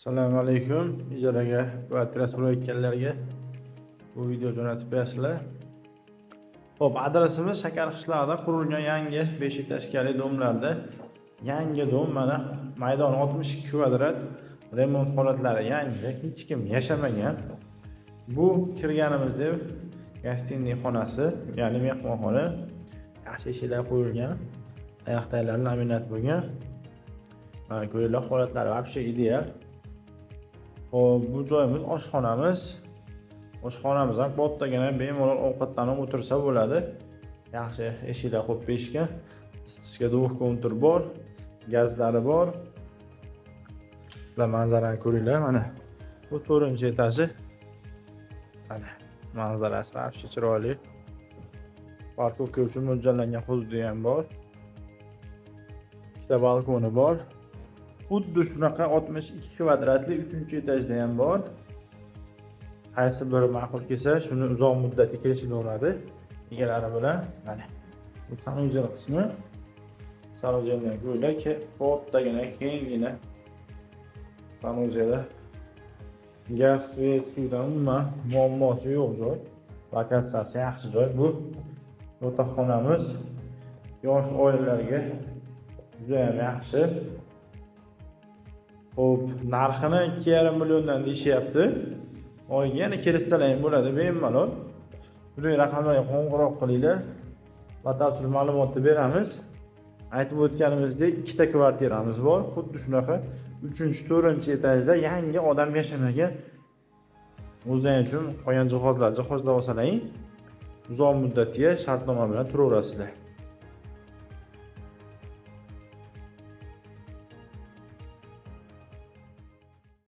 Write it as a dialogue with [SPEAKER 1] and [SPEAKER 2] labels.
[SPEAKER 1] Assalomu alaykum. Ijaraga kvartira so'rayotganlarga bu video jo'natib berasizlar. Xo'p, adresimiz Shakar qishlog'ida qurilgan yangi 5 etажkali domlarda. Yangi dom mana maydon 62 kvadrat, remont holatlari yangi, hech kim yashamagan. Bu kirganimizda gostinniy xonasi, ya'ni mehmonxona, yaxshi eshiklar qo'yilgan, oyoqdagilar laminat bo'lgan. Mana ko'ylak holatlari вообще ideal. Hop, bu joyimiz oshxonamiz. Oshxonamiz ham kattagina, bemalol ovqatlanib o'tirsa bo'ladi. Yaxshi eshiklar qo'yib berishgan. Isitishga duv kontur bor, gazlari bor. Va manzarani ko'ringlar, mana bu 4-etaji. Mana manzarasi вообще chiroyli. Parkovka uchun mo'ljallangan hududi ham bor. Ikkita balkoni bor. Xuddi shunaqa 62 kvadratli 3-etajda ham bor. Qaysi biri ma'qul kelsa, shuni uzoq muddatli kelishilaveradi egalari bilan. Mana bu sanuzel qismi. Sanuzeldan ko'ylak kattagina, kenggina sanuzelda. Gaz, svet, suvdan umuman muammosi yo'q joy. Lokatsiyasi yaxshi joy. Bu yotoqxonamiz yosh oilalarga juda ham yaxshi. Xo'p, narxini 2,5 milliondan deyishyapti. Oyga yana kelsalar ham bo'ladi, bemalol. Bunday raqamlarga qo'ng'iroq qilinglar. Batafsil ma'lumotni beramiz. Aytib o'tganimizdek, ikkita kvartiramiz bor. Xuddi shunaqa 3-4-etajda yangi odam yashamagan. O'zlaring uchun qolgan jihozlab olsalaring, uzoq muddatga shartnoma bilan turaverasizlar.